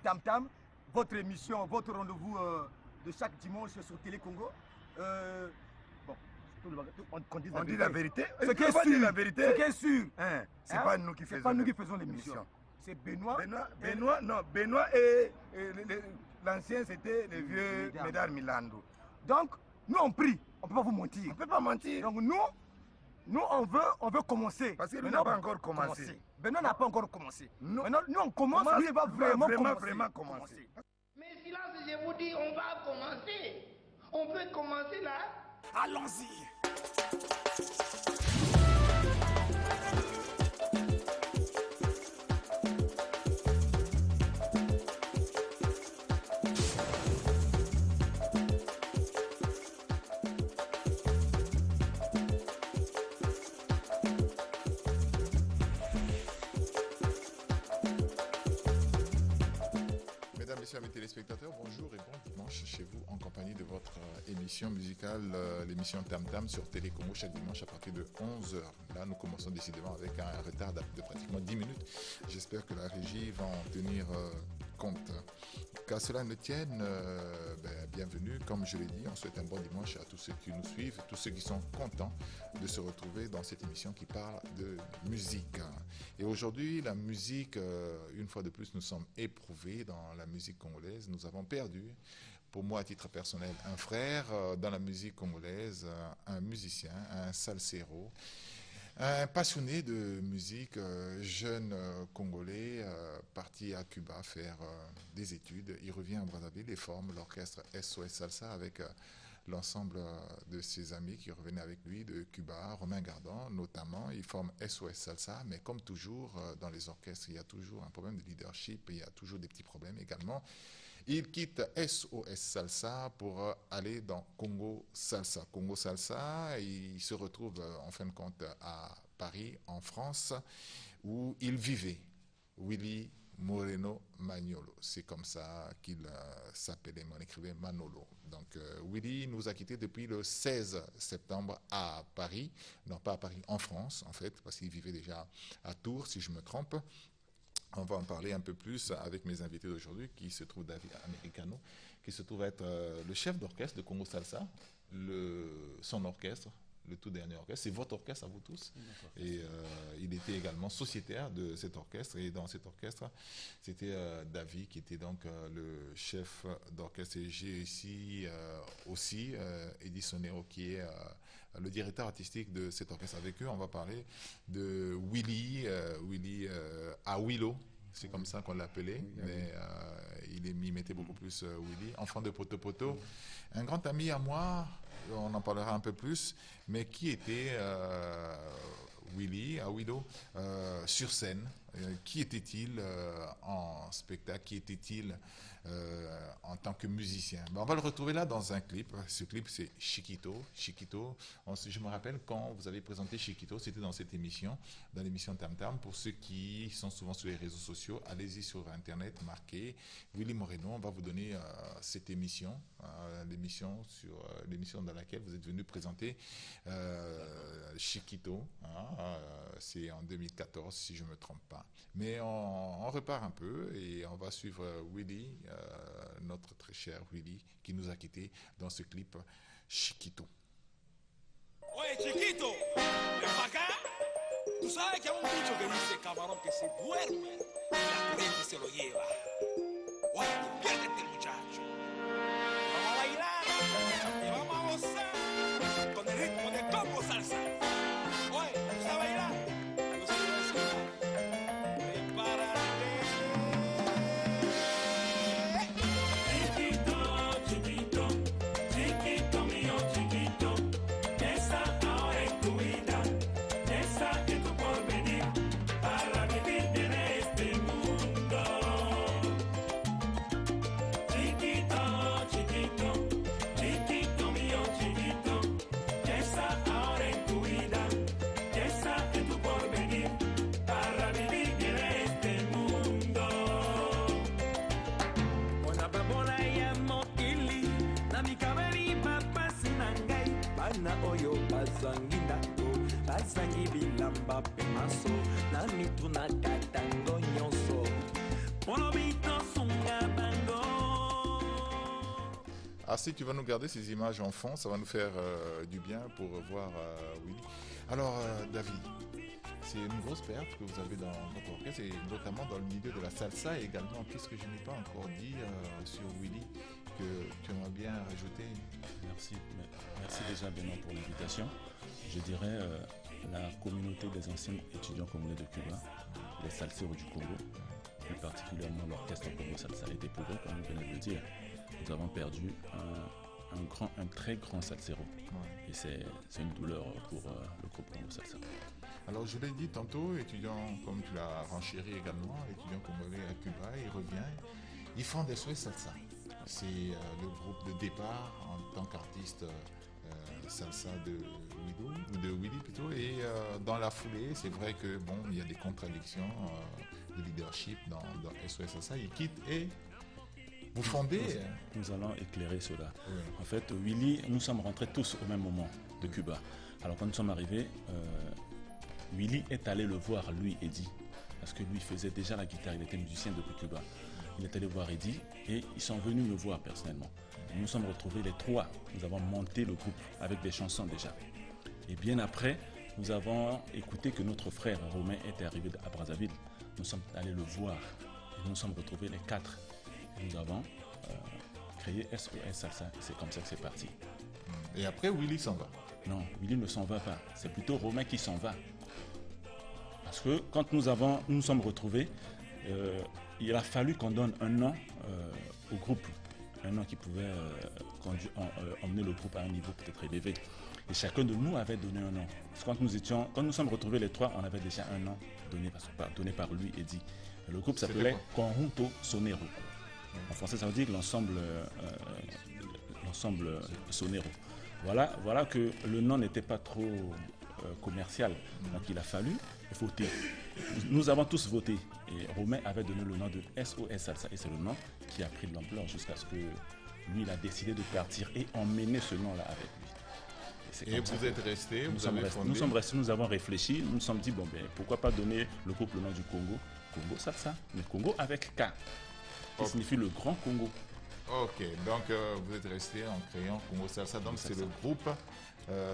Tam Tam, votre émission, votre rendez-vous de chaque dimanche sur Télé Congo. Bon, on dit la vérité. Ce qui est sûr, la vérité. ce qui est sûr. C'est pas nous qui faisons l'émission. C'est Benoît. Benoît et l'ancien, c'était le vieux Médard Milando. Donc, nous on prie, on ne peut pas vous mentir. On ne peut pas mentir. Donc nous on veut commencer. Parce que nous n'avons pas encore commencé. Benoît n'a pas encore commencé. Maintenant, nous on commence, lui il va vraiment commencer. Mais silence, je vous dis, on va commencer. On peut commencer là. Allons-y. Mesdames, Messieurs, amis téléspectateurs, bonjour et bon dimanche chez vous en compagnie de votre émission musicale, l'émission Tam Tam sur Télé Congo chaque dimanche à partir de 11h. Là, nous commençons décidément avec un retard de pratiquement 10 minutes. J'espère que la régie va en tenir compte. Qu'à cela ne tienne, bienvenue. Comme je l'ai dit, on souhaite un bon dimanche à tous ceux qui nous suivent, tous ceux qui sont contents de se retrouver dans cette émission qui parle de musique. Et aujourd'hui, la musique, une fois de plus, nous sommes éprouvés dans la musique congolaise. Nous avons perdu, pour moi à titre personnel, un frère dans la musique congolaise, un musicien, un salsero. Un passionné de musique, jeune congolais, parti à Cuba faire des études. Il revient à Brazzaville et forme l'orchestre SOS Salsa avec l'ensemble de ses amis qui revenaient avec lui de Cuba, Romain Gardon notamment. Il forme SOS Salsa, mais comme toujours dans les orchestres, il y a toujours un problème de leadership et il y a toujours des petits problèmes également. Il quitte SOS Salsa pour aller dans Congo Salsa. Congo Salsa, il se retrouve en fin de compte à Paris, en France, où il vivait. Willy Moreno Magnolo, c'est comme ça qu'il s'appelait, mais on écrivait Manolo. Donc Willy nous a quittés depuis le 16 septembre à Paris, non pas à Paris, en France en fait, parce qu'il vivait déjà à Tours, si je me trompe. On va en parler un peu plus avec mes invités d'aujourd'hui, qui se trouve David Americano, qui se trouve être le chef d'orchestre de Congo Salsa, son orchestre, le tout dernier orchestre. C'est votre orchestre à vous tous. Et il était également sociétaire de cet orchestre. Et dans cet orchestre, c'était David qui était donc le chef d'orchestre. Et j'ai ici aussi Eddie Sonero qui est le directeur artistique de cet orchestre. Avec eux, on va parler de Willy Awilo. C'est comme ça qu'on l'appelait, mais il mettait beaucoup plus Willy, enfant de Poto Poto. Un grand ami à moi, on en parlera un peu plus, mais qui était Willy Awilo sur scène. Qui était-il en spectacle? Qui était-il en tant que musicien? On va le retrouver là dans un clip. Ce clip, c'est Chiquito. Chiquito, je me rappelle quand vous avez présenté Chiquito, c'était dans cette émission, dans l'émission Tam Tam. Pour ceux qui sont souvent sur les réseaux sociaux, allez-y sur Internet, marquez Willy Moreno. On va vous donner cette émission, l'émission dans laquelle vous êtes venu présenter Chiquito. C'est en 2014, si je ne me trompe pas. Mais on repart un peu et on va suivre Willy, notre très cher Willy, qui nous a quittés dans ce clip Chiquito. Oye, Chiquito, ven para acá. Tú sabes que hay un dicho que dice camarón que se duerme y la corriente se lo lleva. Oye, despiértate, muchacho. Vamos a bailar y vamos a gozar con el ritmo de Congo Salsa. Oye, ¿tú sabes bailar? Yo sí voy a decir nada. Prepárate. Chiquito, chiquito, chiquito mío, chiquito, esa ahora es tu vida, esa es tu porvenir, para vivir en este mundo. Chiquito, chiquito, chiquito mío, chiquito, esa ahora es tu vida, esa es tu porvenir, para vivir en este mundo. Ona babola ya mokili na mikabeli bapasi na ngai bana oyo bazangi ndako bazangi bilamba pe maso na mitunaka ntango nyonso molobi tosunga Ah, si tu vas nous garder ces images en fond, ça va nous faire du bien pour voir Willy. Alors, David, c'est une grosse perte que vous avez dans votre orchestre, et notamment dans le milieu de la salsa également. Qu'est-ce que je n'ai pas encore dit sur Willy que tu aimerais bien rajouter? Merci déjà Benoît pour l'invitation. Je dirais la communauté des anciens étudiants congolais de Cuba, les salseros du Congo, plus particulièrement l'orchestre Congo Salsa est éprouvée, comme vous venez de le dire. Nous avons perdu un très grand salsero. Ouais. Et c'est une douleur pour le groupe Congo Salsa. Alors je l'ai dit tantôt, étudiant, comme tu l'as renchéri également, étudiant congolais à Cuba, il revient, ils font des SOS Salsa. C'est le groupe de départ en tant qu'artiste salsa de Willy plutôt. Et dans la foulée, c'est vrai que bon, il y a des contradictions de leadership dans SOS Salsa. Ils quittent et vous fondez. Nous allons éclairer cela. Oui. En fait, Willy, nous sommes rentrés tous au même moment de Cuba. Alors quand nous sommes arrivés, Willy est allé le voir, lui, Eddie, parce que lui faisait déjà la guitare, il était musicien depuis Cuba. Il est allé voir Eddie et ils sont venus me voir personnellement. Nous nous sommes retrouvés les trois, nous avons monté le groupe avec des chansons déjà. Et bien après, nous avons écouté que notre frère Romain était arrivé à Brazzaville. Nous sommes allés le voir et nous nous sommes retrouvés les quatre. Et nous avons créé SOS Salsa et c'est comme ça que c'est parti. Et après, Willy s'en va? Non, Willy ne s'en va pas. C'est plutôt Romain qui s'en va. Parce que quand nous nous sommes retrouvés, il a fallu qu'on donne un nom au groupe. Un nom qui pouvait emmener le groupe à un niveau peut-être élevé. Et chacun de nous avait donné un nom. Parce que quand nous sommes retrouvés les trois, on avait déjà un nom donné par lui et dit. Le groupe s'appelait Conjunto Sonero. En français, ça veut dire l'ensemble Sonero. Voilà que le nom n'était pas trop commercial. Donc il a fallu voter. Nous avons tous voté. Et Romain avait donné le nom de SOS Salsa. Et c'est le nom qui a pris de l'ampleur jusqu'à ce que lui, il a décidé de partir et emmener ce nom-là avec lui. Et vous êtes restés, nous sommes restés, nous avons réfléchi, nous nous sommes dit, bon, ben, pourquoi pas donner le groupe le nom du Congo, Congo Salsa, mais Congo avec K, qui signifie le Grand Congo. Ok, donc vous êtes restés en créant Congo Salsa, donc c'est le groupe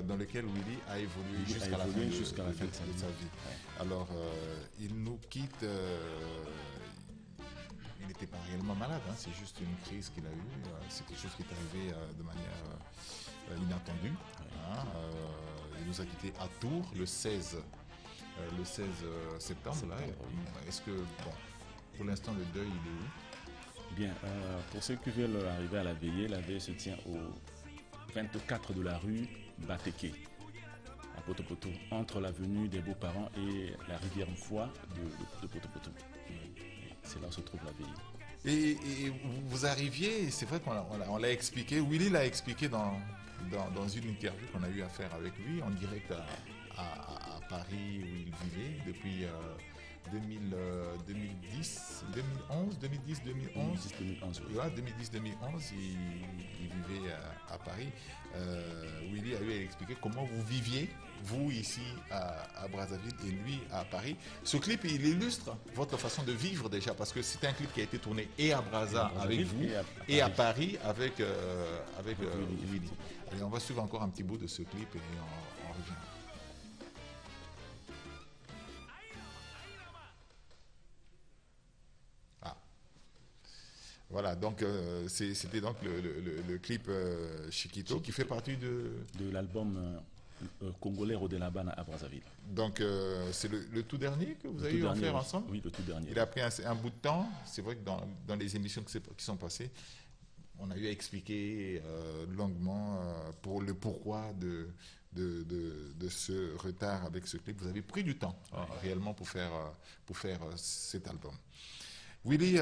dans lequel Willy a évolué jusqu'à la fin de sa vie. Ouais. Alors, il nous quitte, il n'était pas réellement malade, hein, c'est juste une crise qu'il a eue, c'est quelque chose qui est arrivé de manière inattendue. Hein, il nous a quittés à Tours le 16 septembre. Là. Est-ce que, bon, pour l'instant, le deuil, il est où? Bien, pour ceux qui veulent arriver à la veillée se tient au 24 de la rue Bateke, à Potopoto, entre l'avenue des Beaux-Parents et la rivière Mfoua de Potopoto. C'est là où se trouve la veillée. Et vous arriviez, c'est vrai qu'on l'a expliqué, Willy l'a expliqué dans une interview qu'on a eu à faire avec lui en direct à Paris où il vivait depuis 2010, 2011, il vivait à Paris. Willy a eu à expliquer comment vous viviez, vous ici à Brazzaville et lui à Paris. Ce clip, il illustre votre façon de vivre déjà, parce que c'est un clip qui a été tourné et à Brazzaville avec vous et à Paris avec Willy. Allez, on va suivre encore un petit bout de ce clip et on revient. Voilà, donc c'était donc le clip Chiquito qui fait partie de l'album congolais de la Habana à Brazzaville. Donc c'est le tout dernier que vous avez eu à faire ensemble? Oui, le tout dernier. Il a pris un bout de temps. C'est vrai que dans les émissions qui sont passées, on a eu à expliquer longuement pour le pourquoi de ce retard avec ce clip. Vous avez pris du temps réellement pour faire cet album. Willy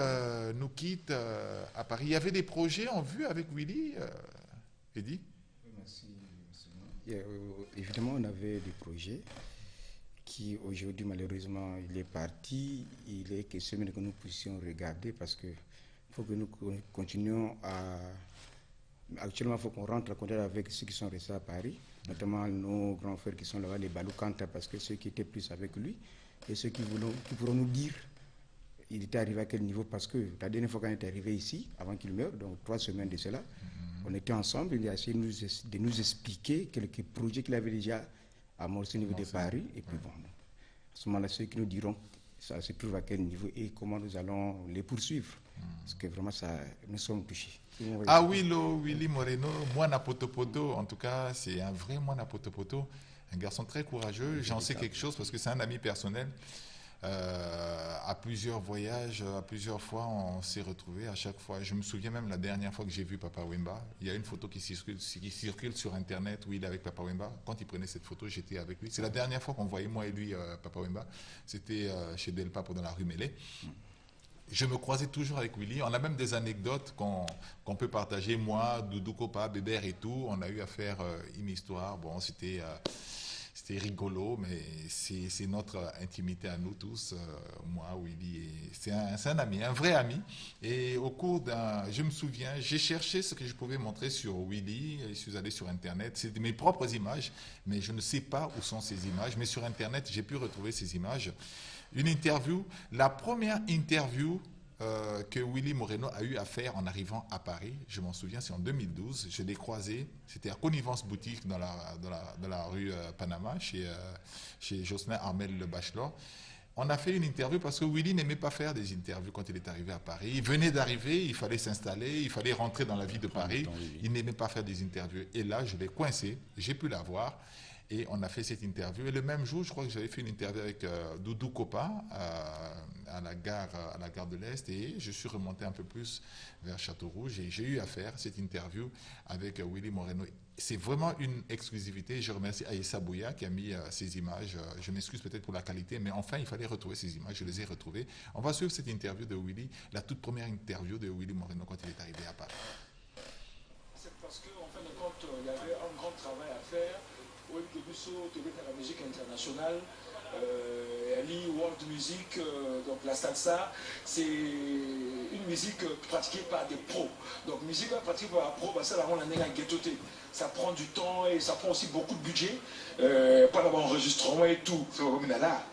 nous quitte à Paris. Il y avait des projets en vue avec Willy, Eddie? Merci. Évidemment, on avait des projets qui, aujourd'hui, malheureusement, il est parti. Il est question que nous puissions regarder parce qu'il faut que nous continuions à... Actuellement, il faut qu'on rentre en contact avec ceux qui sont restés à Paris, notamment nos grands frères qui sont là-bas, les Baloukanta, parce que ceux qui étaient plus avec lui et ceux qui pourront nous dire il était arrivé à quel niveau, parce que la dernière fois qu'on est arrivé ici, avant qu'il meure, donc 3 semaines de cela, On était ensemble, il a essayé de nous expliquer quelques projets qu'il avait déjà amorcés au niveau de Paris. Et puis bon, à ce moment-là, ceux qui nous diront ça se trouve à quel niveau et comment nous allons les poursuivre. Parce que vraiment, nous sommes touchés. Ah oui, Willy Moreno, Moana Potopoto, en tout cas, c'est un vrai Moana Potopoto, un garçon très courageux. J'en sais quelque chose parce que c'est un ami personnel. À plusieurs voyages, à plusieurs fois, on s'est retrouvés. À chaque fois, je me souviens même la dernière fois que j'ai vu Papa Wemba. Il y a une photo qui circule sur Internet où il est avec Papa Wemba. Quand il prenait cette photo, j'étais avec lui. C'est la dernière fois qu'on voyait moi et lui, Papa Wemba. C'était chez Del Papo dans la rue Mélé. Je me croisais toujours avec Willy. On a même des anecdotes qu'on peut partager. Moi, Doudou Kopa, Bébert et tout. On a eu à faire une histoire. Bon, c'était rigolo, mais c'est notre intimité à nous tous. Moi, Willy, c'est un ami, un vrai ami. Et au cours je me souviens, j'ai cherché ce que je pouvais montrer sur Willy. Je suis allé sur Internet. C'est mes propres images, mais je ne sais pas où sont ces images. Mais sur Internet, j'ai pu retrouver ces images. Une interview, la première interview que Willy Moreno a eu à faire en arrivant à Paris, je m'en souviens, c'est en 2012. Je l'ai croisé, c'était à Connivence Boutique dans la rue Panama, chez Jocelyn Armel Le Bachelor. On a fait une interview parce que Willy n'aimait pas faire des interviews quand il est arrivé à Paris. Il venait d'arriver, il fallait s'installer, il fallait rentrer dans la vie de Paris. Il n'aimait pas faire des interviews. Et là, je l'ai coincé, j'ai pu la voir. Et on a fait cette interview. Et le même jour, je crois que j'avais fait une interview avec Doudou Kopa à la gare de l'Est. Et je suis remonté un peu plus vers Château-Rouge. Et j'ai eu à faire cette interview avec Willy Moreno. C'est vraiment une exclusivité. Je remercie Aïssa Bouya qui a mis ces images. Je m'excuse peut-être pour la qualité, mais enfin, il fallait retrouver ces images. Je les ai retrouvées. On va suivre cette interview de Willy, la toute première interview de Willy Moreno quand il est arrivé à Paris. C'est parce qu'en fin de compte, il y avait un grand travail à faire. Oui, que la musique internationale, Ali World Music, donc la salsa, c'est une musique pratiquée par des pros. Donc musique pratiquée par un pro, ça la rend la nègre ghettoté. Ça prend du temps et ça prend aussi beaucoup de budget, pas d'avoir enregistrement et tout. C'est comme là.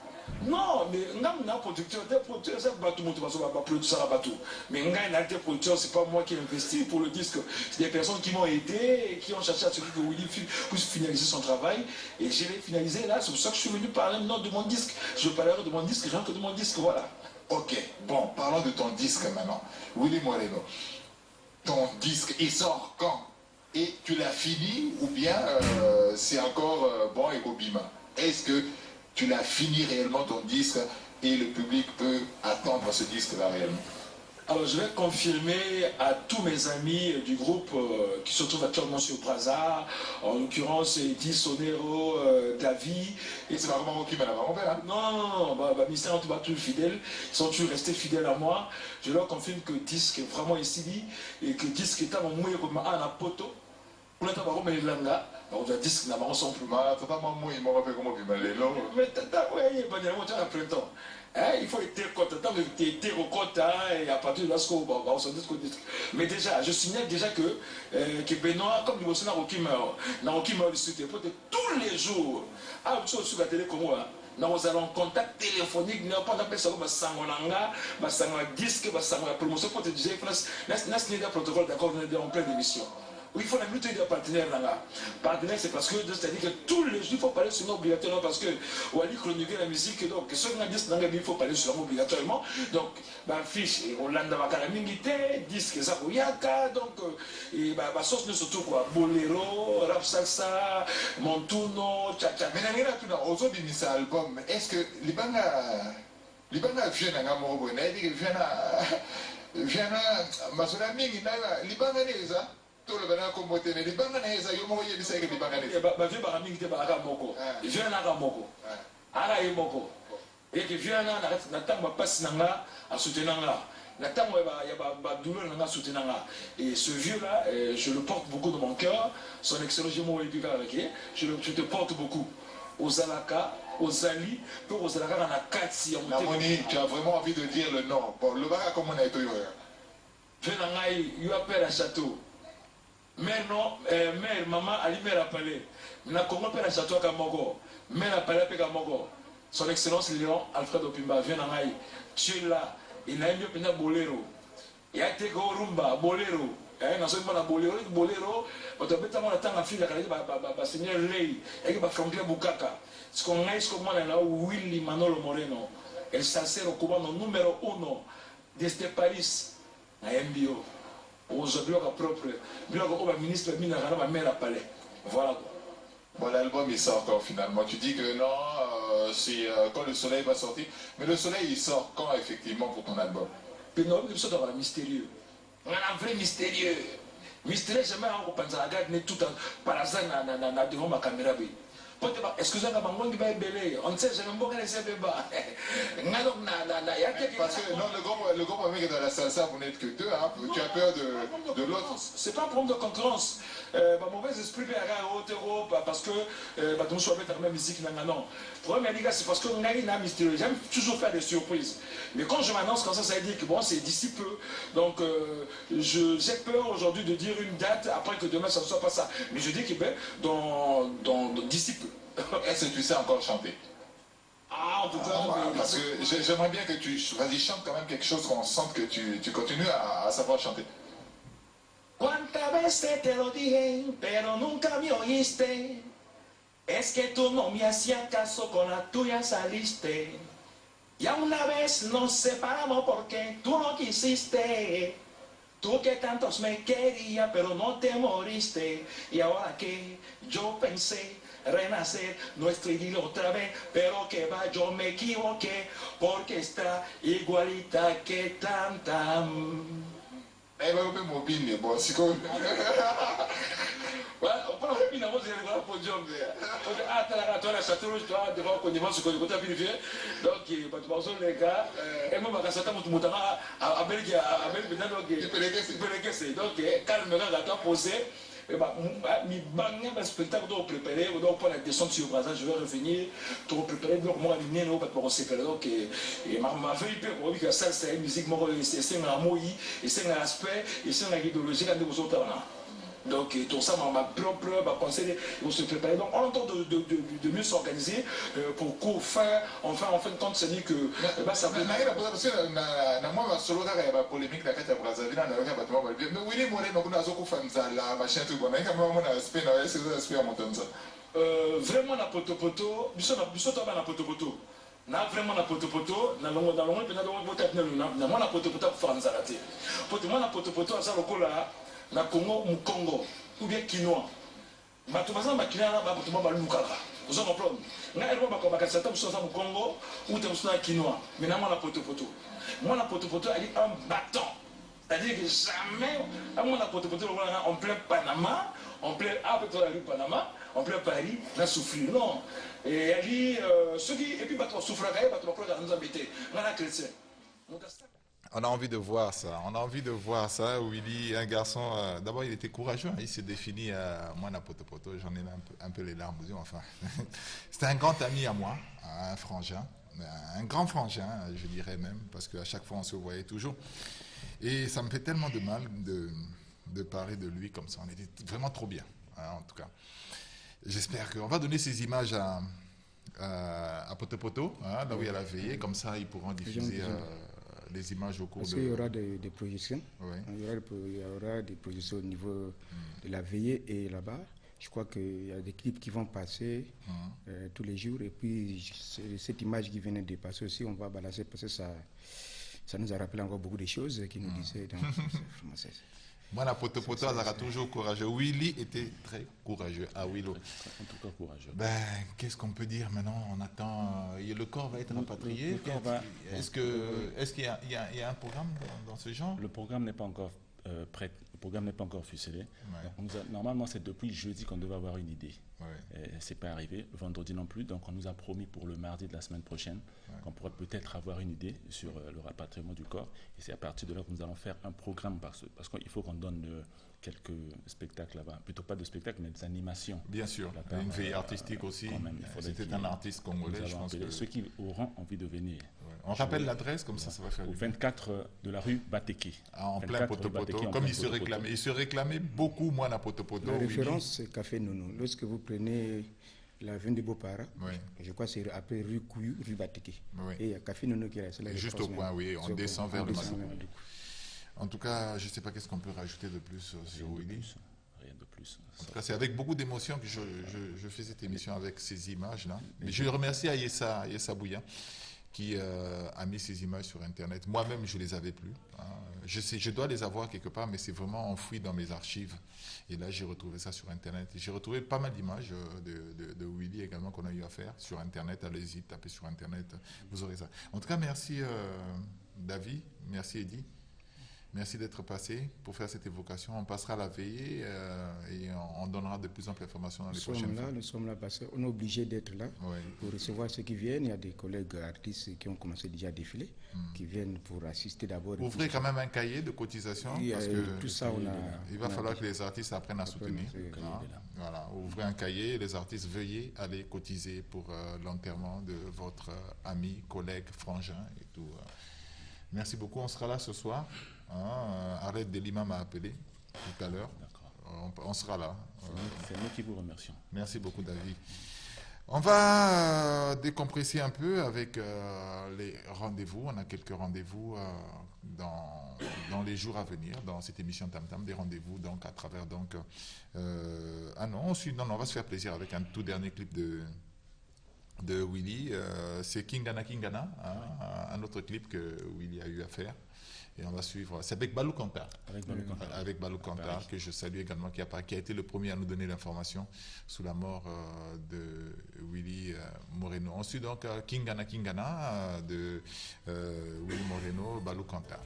Non, mais un producteur, des producteurs, ça va tout le monde va produire ça bateau. Mais des producteurs, c'est pas moi qui ai investi pour le disque. C'est des personnes qui m'ont aidé et qui ont cherché à ce que Willy puisse finaliser son travail. Et je l'ai finalisé là, c'est pour ça que je suis venu parler maintenant de mon disque. Je parlerai de mon disque, rien que de mon disque, voilà. Ok, bon, parlons de ton disque maintenant. Willy Moreno, ton disque, il sort quand? Et tu l'as fini ou bien c'est encore bon et bobima? Est-ce que tu l'as fini réellement ton disque et le public peut attendre ce disque-là réellement? Alors je vais confirmer à tous mes amis du groupe qui se trouvent actuellement sur Brazza, en l'occurrence Eddie Sonero, David. Et c'est vraiment qui m'a fait hein? Non, Mystère en tout cas toujours fidèles, ils sont toujours restés fidèles à moi. Je leur confirme que le disque est vraiment ici et que le disque est à mon mouille comme un poto. Pour l'instant, on est là. On a dit que nous avons son plus mal. Mais il faut être content, et à partir de là, on se dit. Mais déjà, je signale déjà que Benoît, comme nous sommes tous les jours, sur la télé comme moi, nous allons en contact téléphonique, nous avons appelé ça comme Sangonanga, disque, promotion pour te dire, nous avons protocole d'accord, nous sommes en pleine émission. Il faut la lutte des partenaires là. Partenaire, c'est parce que, c'est-à-dire que tous les jours, il faut parler sur nous obligatoirement parce que, on a dit chroniquer la musique, donc, ce qu'on a dit, il faut parler sur nous obligatoirement. Donc, fiche, on l'a dans la mingité, disque, ça, Yaka, donc, et sauce, nous surtout quoi, boléro, rap salsa, montuno, tcha-tcha. Mais là, tu as osé dire ça album. Est-ce que les bangas viennent à Gamoro, viennent à Masolaming, les bangas, tout le monde a combattu, mais les bangas, ils ont envoyé des sacs de bangas. Je vais à Mingité, je viens à Moko. Ara Moko. Et que viens à passe à soutenir. Et ce vieux-là, je le porte beaucoup dans mon cœur. Son excellent Gémo et je te porte beaucoup. Aux Alaka, aux Ali, pour aux Alaka dans la 4 Namoni, tu as vraiment envie de dire le nom. Bon, le baga comme on a été. Je vais à un château. Mère non, mère, maman, Ali mère appelé. Na Congo père château Kamoko. Mère appelé à Kamoko. Son Excellence Léon Alfred Opimba vient à tu es là. Il a mis un boléro. Il a été Rumba, boléro. Dans ce moment, Bolero, on a fait un temps à fil à Seigneur Ley, et Franklin Bukaka. Ce qu'on a, ce qu'on a, Willy Manolo Moreno, el salsero cubano numéro 1 de este país, à MBO. Aux blocs propres, blocs au ministre, ma mère à Palais. Voilà. Bon, l'album il sort quand finalement? Tu dis que non, c'est quand le soleil va sortir. Mais le soleil il sort quand effectivement pour ton album? Puis non, il sort dans mystérieux. On a un vrai mystérieux. Mystérieux, jamais on pense à regarder tout par hasard devant ma caméra. Excusez-moi, on ne sait jamais pas les CBA. Parce que non, le groupe avec dans la salsa, vous n'êtes que deux, hein? Tu as peur de l'autre. C'est pas un problème de concurrence. Mauvais esprit parce que je suis avec la même musique. Non. Le problème, c'est parce que mystérieux. J'aime toujours faire des surprises. Mais quand je m'annonce comme ça veut dire que bon, c'est d'ici peu. Donc, j'ai peur aujourd'hui de dire une date après que demain ça ne soit pas ça. Mais je dis que d'ici peu. Est-ce que tu sais encore chanter? Ah, en tout cas, parce que j'aimerais bien que tu chante quand même quelque chose qu'on sente que tu continues à savoir chanter. Cuántas veces te lo dije, pero nunca me oíste. Es que tú no me hacías caso, con la tuya saliste. Ya una vez nos separamos porque tú no quisiste. Tú que tantos me querías, pero no te moriste. Y ahora que yo pensé renacer nuestro idilio otra vez, pero que va, yo me equivoqué, porque está igualita que tanta. Eh ben, on mobile, bon, c'est comme. Ouais, on prend une pile, on va dire le podium. Ah, tu as la château, tu as devant qu'on y va sur le côté vérifié. Donc, tu vas les gars, et moi, quand ça t'a monté à Belgique, donc, calme, là, tu as posé. Mi bang un spectacle doit préparer, on doit prendre la descente sur le bras, je vais revenir, tu vas préparer, donc moi, je vais me séparer. Donc, ma fille, pour que ça, c'est une musique, c'est un mot, c'est un aspect, c'est une idéologie, quand vous êtes là. Donc, tout ça, ma propre conseil, il faut se préparer. Donc, on entend de mieux s'organiser pour qu'au fin de compte, c'est dit que ça peut. Parce que, moi, solo, il y a une polémique dans la Brazzaville, mais Willy Moreno, on a la machin, tout bon, il y a un aspect, à monter ça. Vraiment, la potopoto, nous sommes à potopoto. Na vraiment na potopoto, na longo pena longo botat na moi na potopoto pour faire nzalate. Poto moi na potopoto ça lokola na Congo Mukongo ou bien quinoa. Bato baza makina na bato ba lukaka. Vous en comprenez? Na elbo ba ko ba kasata muso za Mukongo ou te muso na quinoa. Mais na moi na potopoto. Moi na potopoto elle est un bâton. C'est-à-dire que jamais moi na potopoto en plein Panama, en plein peut-être la rue Panama, en plein Paris, on a souffert. Non. Et elle dit, ceux qui, et puis, on souffre, on nous embêter. On a chrétien. On a envie de voir ça, Willy, un garçon, d'abord il était courageux, il s'est défini, moi na potopoto, j'en ai un peu les larmes aux yeux, enfin. C'était un grand ami à moi, un frangin, un grand frangin, je dirais même, parce qu'à chaque fois on se voyait toujours. Et ça me fait tellement de mal de parler de lui comme ça, on était vraiment trop bien, hein, en tout cas. J'espère qu'on va donner ces images à Potopoto, hein, là où il y a la veillée, comme ça ils pourront diffuser les images au cours Parce qu'il y aura des projections, oui. Il y aura des projections au niveau de la veillée et là-bas. Je crois qu'il y a des clips qui vont passer tous les jours et puis cette image qui venait de passer aussi, on va balancer parce que ça nous a rappelé encore beaucoup de choses qui nous disaient dans français. Moi, la potopoto, elle sera toujours courageux. Willy était très courageux. Ah, Willow. En tout cas, courageux. Ben, qu'est-ce qu'on peut dire maintenant? On attend. Le corps va être rapatrié. Est-ce qu'il y a un programme dans ce genre? Le programme n'est pas encore prêt. Le programme n'est pas encore ficelé. Ouais. Normalement, c'est depuis jeudi qu'on devait avoir une idée. Ouais. C'est pas arrivé. Le vendredi non plus. Donc, on nous a promis pour le mardi de la semaine prochaine qu'on pourrait peut-être avoir une idée sur le rapatriement du corps. Et c'est à partir de là que nous allons faire un programme parce qu'il faut qu'on donne quelques spectacles là-bas. Plutôt pas de spectacles, mais des animations. Bien sûr. Une veille artistique aussi. C'était un artiste congolais, je pense. Ceux qui auront envie de venir. On rappelle l'adresse, comme ça va faire. Au 24 de la rue Bateke. En plein Potopoto, comme il se réclamait. Il se réclamait beaucoup, moi, à Potopoto. La référence, c'est Café Nono. Lorsque vous prenez l'avenue de Beaupara, je crois que c'est après rue Couillou, rue Bateke. Et il y a Café Nono qui est là. Juste au point, oui, on descend vers le Massou. En tout cas, je ne sais pas qu'est-ce qu'on peut rajouter de plus sur Willy. Rien de plus. En tout cas, c'est avec beaucoup d'émotion que je fais cette émission avec ces images-là. Mais je remercie Ayessa Bouya qui a mis ces images sur Internet. Moi-même, je ne les avais plus. Hein. Je dois les avoir quelque part, mais c'est vraiment enfoui dans mes archives. Et là, j'ai retrouvé ça sur Internet. J'ai retrouvé pas mal d'images de Willy également qu'on a eu à faire sur Internet. Allez-y, tapez sur Internet, vous aurez ça. En tout cas, merci David, merci Eddy. Merci d'être passé pour faire cette évocation. On passera à la veillée et on donnera de plus amples informations dans les prochaines fois. Nous sommes là parce qu'on est obligé d'être là pour recevoir ceux qui viennent. Il y a des collègues artistes qui ont commencé déjà à défiler, qui viennent pour assister d'abord. Ouvrez quand même un cahier de cotisation parce que tout ça, il va falloir que les artistes apprennent à soutenir. Voilà, ouvrez un cahier, les artistes, veuillez aller cotiser pour l'enterrement de votre ami, collègue, frangin et tout. Merci beaucoup, on sera là ce soir. Arrête de Lima m'a appelé tout à l'heure. On sera là. C'est nous qui vous remercions. Merci beaucoup, David. On va décompresser un peu avec les rendez-vous. On a quelques rendez-vous dans les jours à venir, dans cette émission Tam Tam, des rendez-vous donc à travers donc. Non, on va se faire plaisir avec un tout dernier clip de Willy. C'est Kingana, un autre clip que Willy a eu à faire. Et on va suivre. C'est avec Balou Kantar. Avec Balou Kantar, que je salue également, qui a été le premier à nous donner l'information sous la mort de Willy Moreno. On suit donc Kingana de Willy Moreno, Balou Kantar.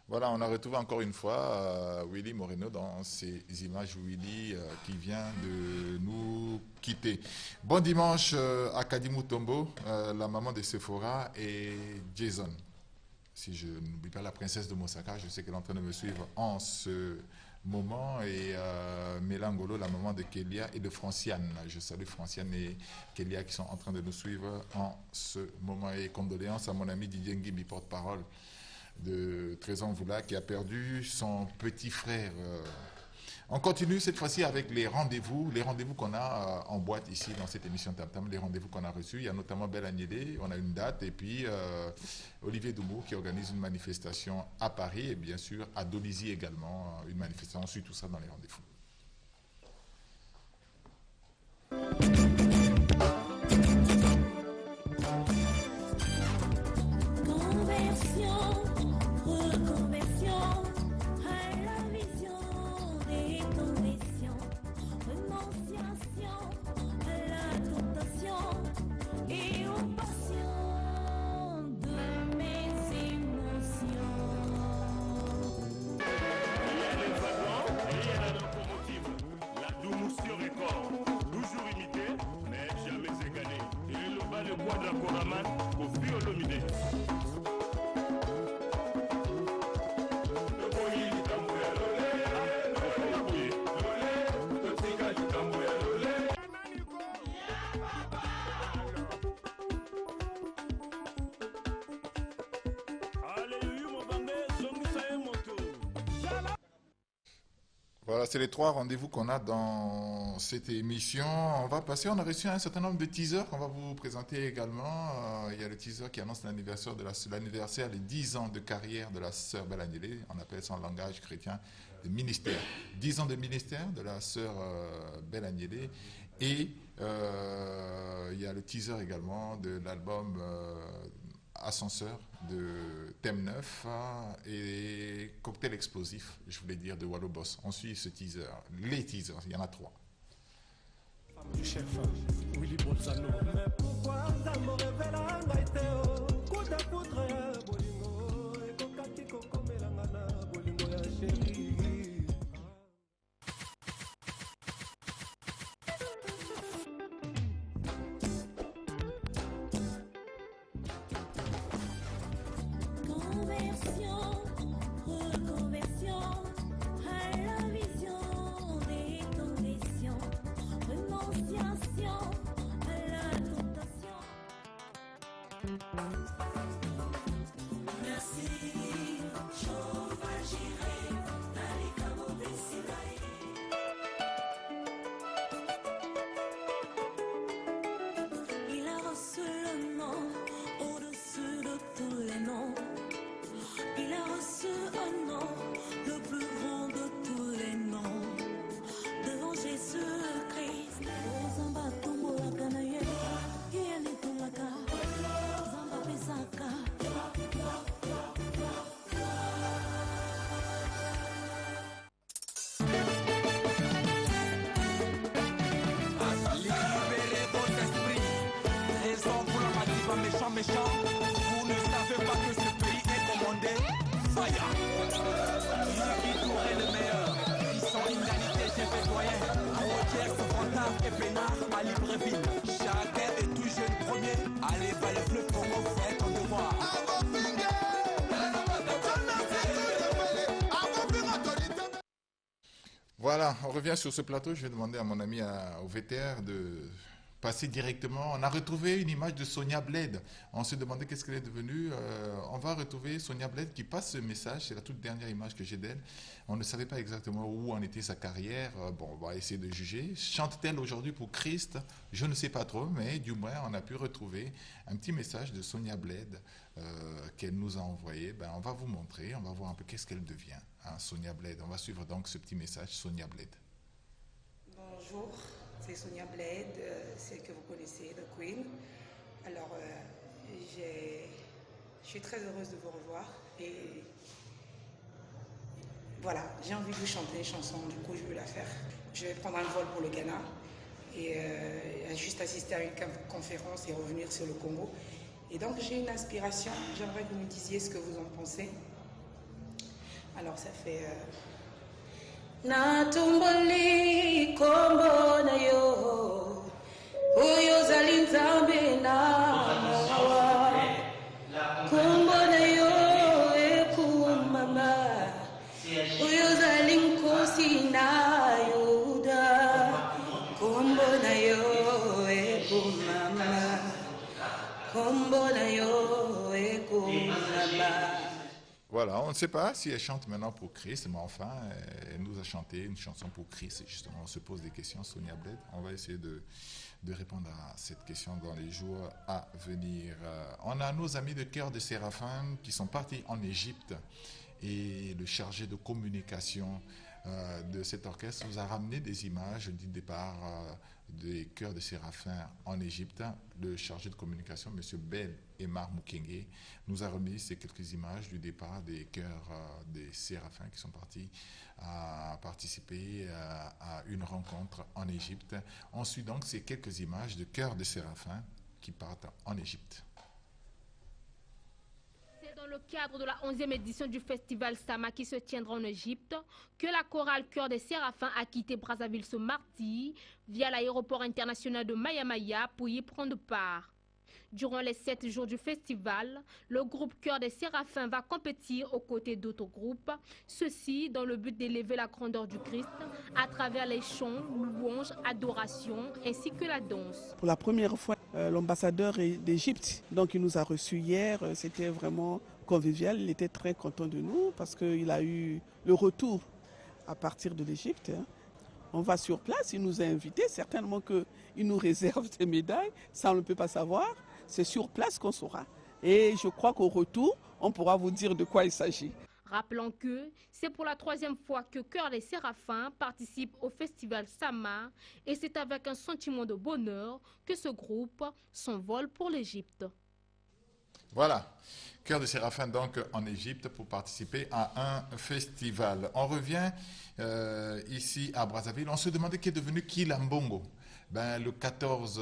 Voilà, on a retrouvé encore une fois Willy Moreno dans ces images. Willy qui vient de nous quitter. Bon dimanche à Kadimou Tombo, la maman de Sephora, et Jason. Si je n'oublie pas la princesse de Mosaka, je sais qu'elle est en train de me suivre en ce moment. Et Mélangolo, la maman de Kélia et de Franciane. Je salue Franciane et Kélia qui sont en train de nous suivre en ce moment. Et condoléances à mon ami Didier Ngimbi, porte-parole de Trésor Voula, qui a perdu son petit frère. On continue cette fois-ci avec les rendez-vous qu'on a en boîte ici dans cette émission Tam Tam, les rendez-vous qu'on a reçus. Il y a notamment Belle Agnelé, on a une date, et puis Olivier Doumou qui organise une manifestation à Paris, et bien sûr à Dolisie également, une manifestation. On suit tout ça dans les rendez-vous. Voilà, c'est les 3 rendez-vous qu'on a dans cette émission. On va passer, on a reçu un certain nombre de teasers qu'on va vous présenter également. Il y a le teaser qui annonce l'anniversaire les 10 ans de carrière de la sœur Belle Agnelé. On appelle ça en langage chrétien le ministère. 10 ans de ministère de la sœur Belle Agnelé. Et il y a le teaser également de l'album Ascenseur de Thème 9 et Cocktail Explosif, je voulais dire, de Wallo Boss. On suit ce teaser, les teasers, il y en a 3. Du chef Willy Bolzano. Mais pourquoi ça me révèle un gaïtéo? Coup de poudre, bolingo, et kokati koko melangana, bolingo ya chérie. Méchant, vous ne savez pas que ce pays est commandé Faya. Qui courait le meilleur, ils sont inégalité, j'ai fait doyen. Rotière, Frontard et Pénard à Libreville. Chacun est tout jeune premier. Allez, va le fleuve pour vous faire ton devoir. Voilà, on revient sur ce plateau. Je vais demander à mon ami au VTR de passer directement. On a retrouvé une image de Sonia Bled. On se demandait qu'est-ce qu'elle est devenue. On va retrouver Sonia Bled qui passe ce message. C'est la toute dernière image que j'ai d'elle. On ne savait pas exactement où en était sa carrière. Bon, on va essayer de juger. Chante-t-elle aujourd'hui pour Christ? Je ne sais pas trop, mais du moins, on a pu retrouver un petit message de Sonia Bled qu'elle nous a envoyé. Ben, on va vous montrer. On va voir un peu qu'est-ce qu'elle devient, hein, Sonia Bled. On va suivre donc ce petit message, Sonia Bled. Bonjour. C'est Sonia Bled, celle que vous connaissez, de Queen. Alors, je suis très heureuse de vous revoir. Et voilà, j'ai envie de vous chanter une chanson, du coup, je vais la faire. Je vais prendre un vol pour le Ghana et juste assister à une conférence et revenir sur le Congo. Et donc, j'ai une inspiration. J'aimerais que vous me disiez ce que vous en pensez. Alors, ça fait... Natumboli kombo na yo Uyo zali nzambe na mawa Kombo na yo ekumama Uyo zali nkosi na yuda Kombo na yo ekumama Kombo na yo ekumama. Voilà, on ne sait pas si elle chante maintenant pour Christ, mais enfin, elle nous a chanté une chanson pour Christ. Justement, on se pose des questions, Sonia Bled. On va essayer de répondre à cette question dans les jours à venir. On a nos amis de Chœur de Séraphin qui sont partis en Égypte et le chargé de communication de cet orchestre nous a ramené des images du départ des Chœurs de Séraphin en Égypte. Le chargé de communication, M. Ben Emar Mukenge, nous a remis ces quelques images du départ des Chœurs des Séraphins qui sont partis à participer à une rencontre en Égypte. On suit donc ces quelques images de Chœurs de Séraphins qui partent en Égypte. Dans le cadre de la 11e édition du festival Sama qui se tiendra en Égypte, que la chorale Chœur des Séraphins a quitté Brazzaville ce mardi via l'aéroport international de Maya pour y prendre part. Durant les 7 jours du festival, le groupe Chœur des Séraphins va compétir aux côtés d'autres groupes, ceci dans le but d'élever la grandeur du Christ à travers les chants, louanges, adorations ainsi que la danse. Pour la première fois, l'ambassadeur d'Égypte, donc il nous a reçus hier, c'était vraiment convivial, il était très content de nous parce qu'il a eu le retour à partir de l'Égypte. On va sur place, il nous a invités, certainement qu'il nous réserve des médailles, ça on ne peut pas savoir, c'est sur place qu'on saura. Et je crois qu'au retour, on pourra vous dire de quoi il s'agit. Rappelons que c'est pour la 3e fois que Chœur des Séraphins participe au festival Sama et c'est avec un sentiment de bonheur que ce groupe s'envole pour l'Égypte. Voilà, Chœur des Séraphins donc en Égypte pour participer à un festival. On revient ici à Brazzaville. On se demandait qui est devenu Kilambongo. Ben, le 14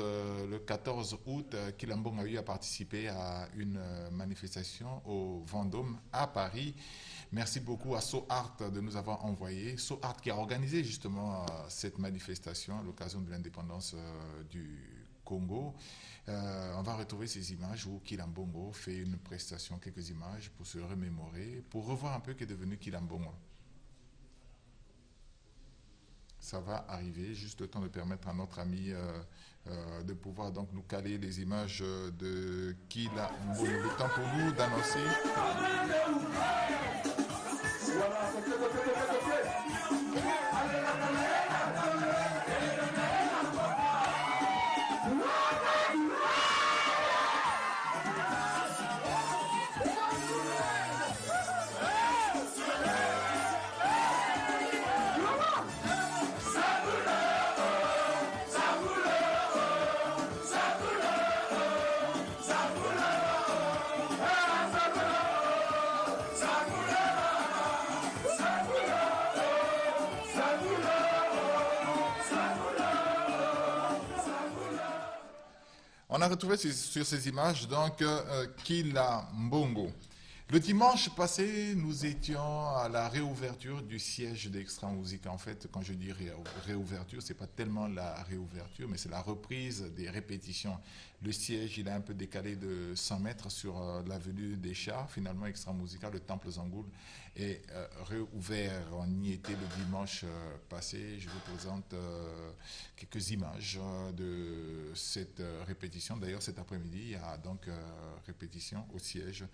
août, Kilambongo a eu à participer à une manifestation au Vendôme à Paris. Merci beaucoup à So Art de nous avoir envoyé. So Art qui a organisé justement cette manifestation à l'occasion de l'indépendance du Congo. On va retrouver ces images où Kilambongo fait une prestation, quelques images pour se remémorer, pour revoir un peu qui est devenu Kilambongo. Ça va arriver, juste le temps de permettre à notre ami de pouvoir donc nous caler les images de Kilambongo. Le temps pour nous d'annoncer. On a retrouvé sur ces images donc Kilambongo. Le dimanche passé, nous étions à la réouverture du siège d'Extra Musica. En fait, quand je dis réouverture, c'est pas tellement la réouverture, mais c'est la reprise des répétitions. Le siège, il a un peu décalé de 100 mètres sur l'avenue des Chats. Finalement, Extra Musica, le Temple Zangoul, est réouvert. On y était le dimanche passé. Je vous présente quelques images de cette répétition. D'ailleurs, cet après-midi, il y a donc répétition au siège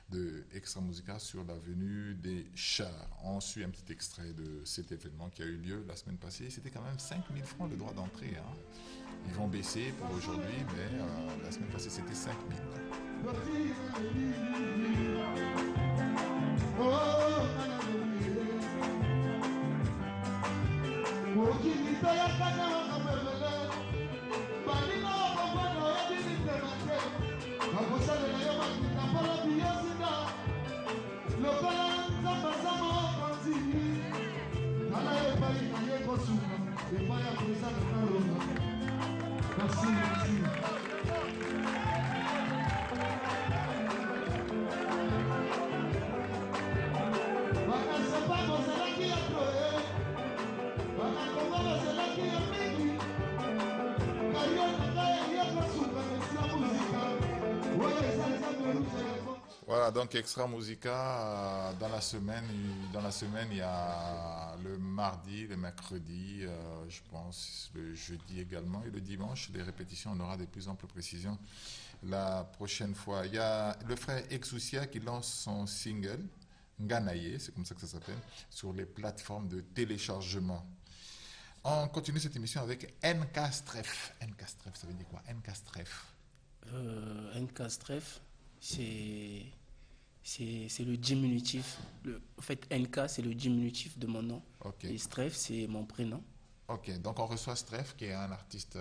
de Extra Musica sur l'avenue des Chars. On suit un petit extrait de cet événement qui a eu lieu la semaine passée. C'était quand même 5 000 francs le droit d'entrée. Ils vont baisser pour aujourd'hui, mais la semaine passée, c'était 5 000. Voilà, donc Extra Musica, dans la semaine, il y a le mardi, le mercredi, je pense, le jeudi également, et le dimanche, les répétitions, on aura de plus amples précisions la prochaine fois. Il y a le frère Exousia qui lance son single, Nganaye, c'est comme ça que ça s'appelle, sur les plateformes de téléchargement. On continue cette émission avec Nkastref. Nkastref, ça veut dire quoi, Nkastref? Nkastref, c'est le diminutif. En fait, NK, c'est le diminutif de mon nom. Okay. Et Stref, c'est mon prénom. Ok, donc on reçoit Stref, qui est un artiste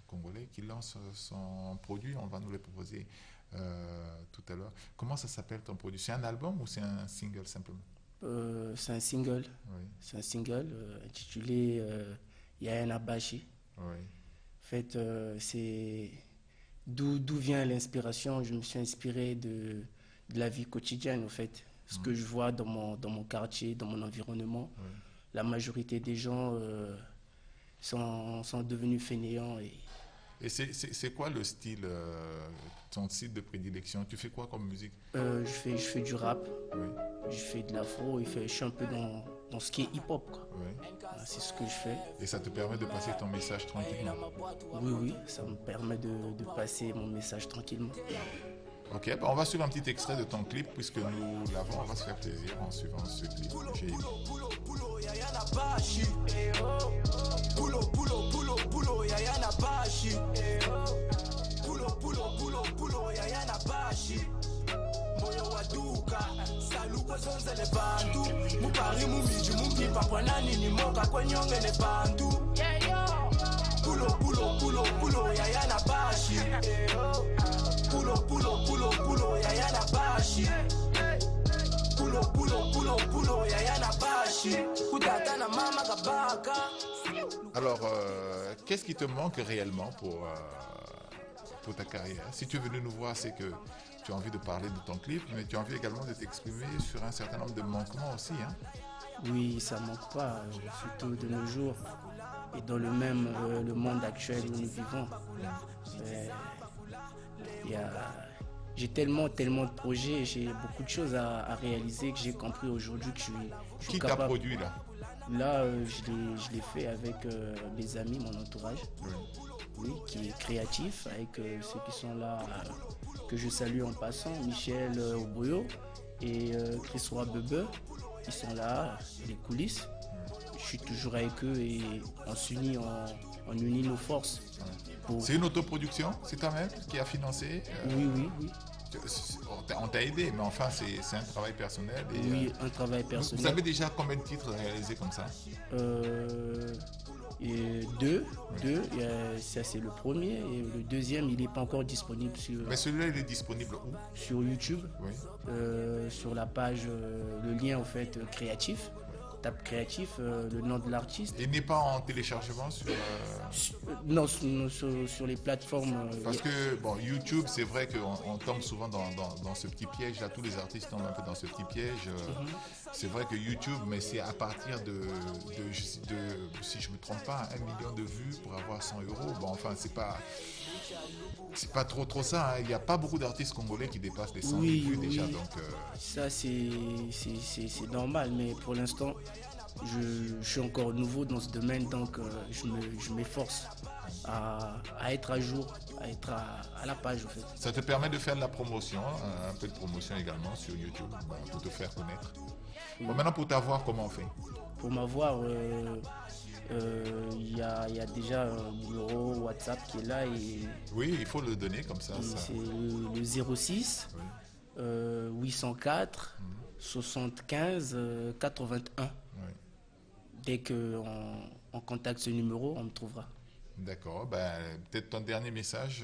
congolais, qui lance son produit. On va nous le proposer tout à l'heure. Comment ça s'appelle ton produit? C'est un album ou c'est un single simplement? C'est un single. Oui. C'est un single intitulé Yaena Bashi. Oui. En fait, c'est d'où vient l'inspiration. Je me suis inspiré de la vie quotidienne, en fait. Ce que je vois dans mon quartier, dans mon environnement. Oui. La majorité des gens sont devenus fainéants. Et c'est quoi le style, ton style de prédilection? Tu fais quoi comme musique? Je fais du rap, oui. Je fais de l'afro, je suis un peu dans ce qui est hip-hop. Oui. Voilà, c'est ce que je fais. Et ça te permet de passer ton message tranquillement? Oui, ça me permet de passer mon message tranquillement. Ok, bah on va suivre un petit extrait de ton clip puisque nous l'avons. On va se faire plaisir en suivant ce clip. J'ai aimé. Moyo waduka saluko zonse le bantu mupari mumiji mumpipa kwanani ni moka kwenyonge le bantu pulo yayana bashi pulo yayana bashi pulo yayana bashi kutata na mama kabaka. Alors, qu'est-ce qui te manque réellement pour ta carrière? Si tu es venu nous voir, c'est que tu as envie de parler de ton clip, mais tu as envie également de t'exprimer sur un certain nombre de manquements aussi. Hein? Oui, ça ne manque pas, surtout de nos jours. Et dans le monde actuel où nous vivons. J'ai tellement de projets, j'ai beaucoup de choses à réaliser que j'ai compris aujourd'hui que je suis Qui capable. t'a produit là? Là, je l'ai fait avec mes amis, mon entourage. Oui, qui est créatif, avec ceux qui sont là, que je salue en passant, Michel Oboyo et Chris Roy-Bebe, qui sont là, les coulisses. Je suis toujours avec eux et on s'unit, on unit nos forces. C'est une autoproduction? C'est toi-même qui a financé? Oui. On t'a aidé, mais enfin c'est un travail personnel. Et, oui, un travail personnel. Vous avez déjà combien de titres réalisés comme ça? Deux, ça c'est le premier, et le deuxième il n'est pas encore disponible sur... Mais celui-là il est disponible où? Sur YouTube, oui. Sur la page, le lien en fait créatif. Tape créatif, le nom de l'artiste. Il n'est pas en téléchargement sur... Non, sur les plateformes. Parce que bon, YouTube, c'est vrai qu'on tombe souvent dans ce petit piège. Là, tous les artistes tombent un peu dans ce petit piège. C'est vrai que YouTube, mais c'est à partir de si je ne me trompe pas, 1 million de vues pour avoir 100 euros. Bon, enfin, c'est pas trop ça. Hein. Il n'y a pas beaucoup d'artistes congolais qui dépassent les 100 000 vues déjà. Donc, ça, c'est normal, mais pour l'instant, je suis encore nouveau dans ce domaine, donc je m'efforce à être à jour, à être à la page en fait. Ça te permet de faire de la promotion, un peu de promotion également sur YouTube, pour te faire connaître. Bon, maintenant, pour t'avoir, comment on fait? Pour m'avoir, il y a déjà un numéro WhatsApp qui est là. Oui, il faut le donner comme ça. C'est le 06 804 75 81. Oui. Dès qu'on contacte ce numéro, on me trouvera. D'accord. Peut-être ton dernier message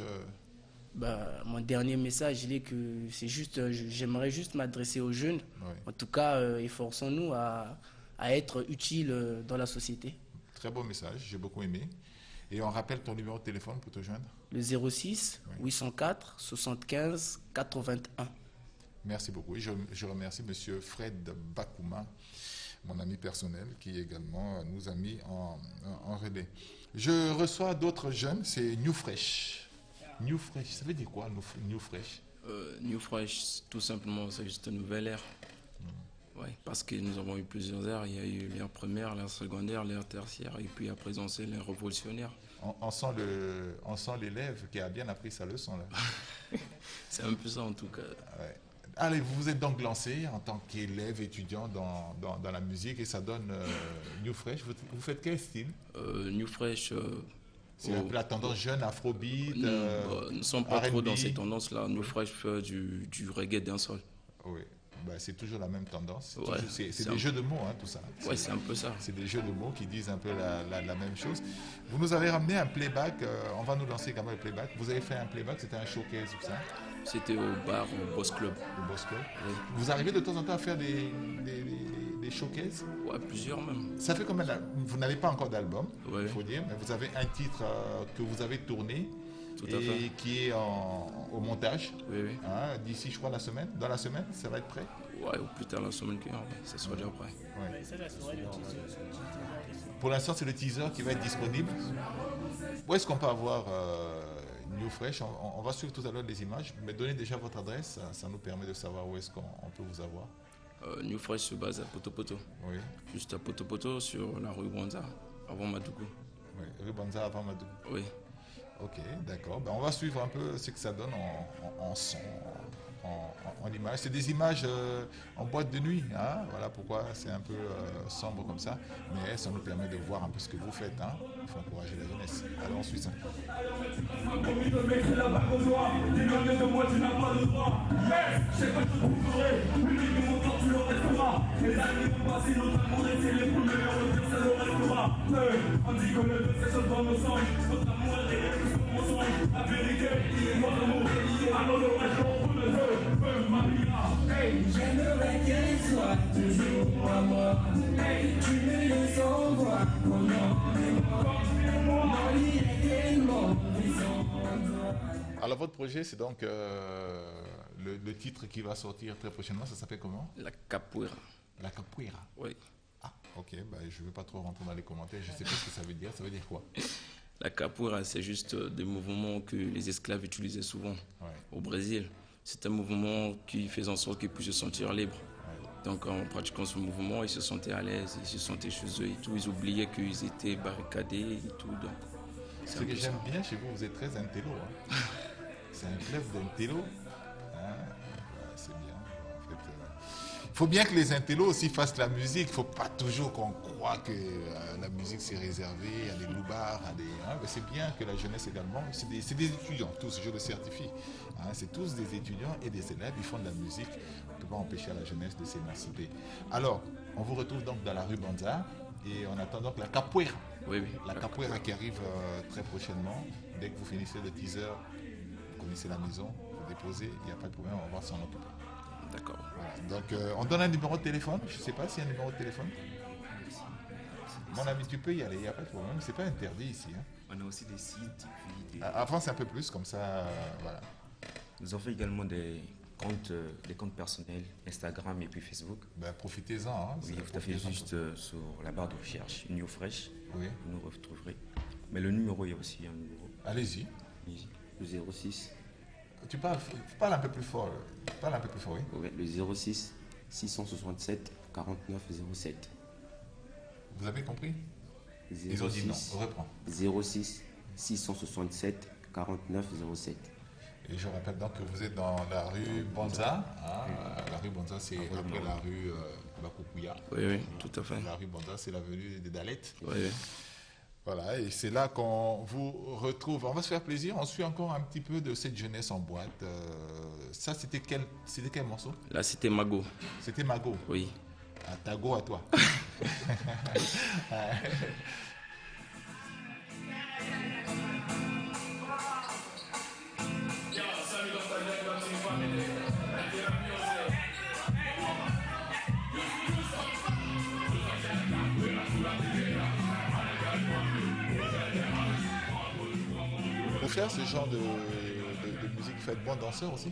mon dernier message, il est que j'aimerais juste m'adresser aux jeunes. Oui. En tout cas, efforçons-nous à être utiles dans la société. Très beau message, j'ai beaucoup aimé. Et on rappelle ton numéro de téléphone pour te joindre? Le 06 804 75 81. Merci beaucoup. Je remercie M. Fred Bakouma, mon ami personnel, qui également nous a mis en relais. Je reçois d'autres jeunes, c'est New Fresh. New Fresh, ça veut dire quoi, New Fresh? New Fresh, tout simplement, c'est juste une nouvelle ère. Oui, parce que nous avons eu plusieurs ères. Il y a eu l'ère première, l'ère secondaire, l'ère tertiaire, et puis à présent, c'est l'ère révolutionnaire. On sent l'élève qui a bien appris sa leçon, là. C'est un peu ça, en tout cas. Ouais. Allez, vous vous êtes donc lancé en tant qu'élève étudiant dans la musique, et ça donne New Fresh. Vous faites quel style? New Fresh... c'est un peu la tendance jeune, afrobeat. Nous ne sommes pas trop dans ces tendances-là. New Fresh fait du reggae dancehall. Oui. C'est toujours la même tendance. Ouais, c'est des jeux de mots, hein, tout ça. Oui, c'est un peu ça. C'est des jeux de mots qui disent un peu la même chose. Vous nous avez ramené un playback. On va nous lancer quand même le playback. Vous avez fait un playback, c'était un showcase, tout ça? C'était au bar, au Boss Club. Au Boss Club. Oui. Vous arrivez de temps en temps à faire des showcases? Ouais, plusieurs même. Ça fait combien vous n'avez pas encore d'album, il faut dire, mais vous avez un titre que vous avez tourné. Tout à fait. Qui est au montage. Oui. Hein, d'ici, je crois, dans la semaine, ça va être prêt? Ouais, ou plus tard la semaine qui vient, ça sera déjà prêt. Ouais. Pour l'instant, c'est le teaser qui va être disponible. Où est-ce qu'on peut avoir New Fresh? On va suivre tout à l'heure les images, mais donnez déjà votre adresse, ça nous permet de savoir où est-ce qu'on peut vous avoir. New Fresh se base à Poto-Poto. Oui. Juste à Poto-Poto, sur la rue Banza, avant Madougou. Oui, rue Banza avant Madougou. Oui. Ok, d'accord. On va suivre un peu ce que ça donne en son. en images. C'est des images en boîte de nuit. Hein. Voilà pourquoi c'est un peu sombre comme ça. Mais ça nous permet de voir un peu ce que vous faites. Hein. Il faut encourager la jeunesse. Allez, on suit ça. On dit que le deux c'est dans nos sangs. Notre amour est réel, notre mensonge. La vérité, notre amour. Alors le reste, on le veut. Maria. Hey, j'aimerais qu'elle soit toujours à moi. Hey, tu me laisses en voir. Mon nom est mort. Mon lit est tellement brisant. Alors votre projet, c'est donc le titre qui va sortir très prochainement. Ça s'appelle comment? La capoeira. La capoeira. Oui. Ah, ok. Bah, je ne veux pas trop rentrer dans les commentaires. Je ne sais pas ce que ça veut dire. Ça veut dire quoi? La capoeira, c'est juste des mouvements que les esclaves utilisaient souvent au Brésil. C'est un mouvement qui faisait en sorte qu'ils puissent se sentir libres. Donc en pratiquant ce mouvement, ils se sentaient à l'aise, ils se sentaient chez eux et tout. Ils oubliaient qu'ils étaient barricadés et tout. Donc, ce que j'aime bien chez vous, vous êtes très intello. Hein. C'est un club d'intello. Hein. C'est bien. En fait, il faut bien que les intellos aussi fassent la musique. Il ne faut pas toujours qu'on croit que la musique c'est réservé à des loupards, à des. Hein. C'est bien que la jeunesse également. C'est des étudiants, tous, je le certifie. Hein. C'est tous des étudiants et des élèves. Ils font de la musique. On ne peut pas empêcher à la jeunesse de s'émanciper. Alors, on vous retrouve donc dans la rue Banza. Et on attend donc la capoeira. Oui, oui. La capoeira qui arrive très prochainement. Dès que vous finissez le teaser, vous connaissez la maison, vous déposez, il n'y a pas de problème, on va s'en occuper. D'accord. Voilà. Donc on donne un numéro de téléphone. Je ne sais pas s'il y a un numéro de téléphone. Mon ami, tu peux y aller, il n'y a pas de problème. C'est pas interdit ici. Hein. On a aussi des sites. Avance un peu plus, comme ça, voilà. Nous avons fait également des comptes personnels, Instagram et puis Facebook. Ben, profitez-en. Hein, oui, tout à fait, juste sur la barre de recherche, New Fresh, oui. Vous nous retrouverez. Mais le numéro, il y a aussi un numéro. Allez-y. Le 06. Tu parles un peu plus fort. Parle un peu plus fort, oui. Oui, le 06 667 49 07. Vous avez compris? 06, ils ont dit non, on reprend. 06 667 49 07. Et je rappelle donc que vous êtes dans la rue Banza. Hein, la rue Banza, c'est après la rue Bakouya. Oui, oui, tout à fait. La rue Banza, c'est l'avenue des Dalettes. Oui, oui. Voilà, et c'est là qu'on vous retrouve. On va se faire plaisir. On suit encore un petit peu de cette jeunesse en boîte. Ça, c'était quel morceau? Là, c'était Mago. C'était Mago? Oui. Ah, Tago à toi. Pour faire ce genre de musique, vous faites bon danseur aussi?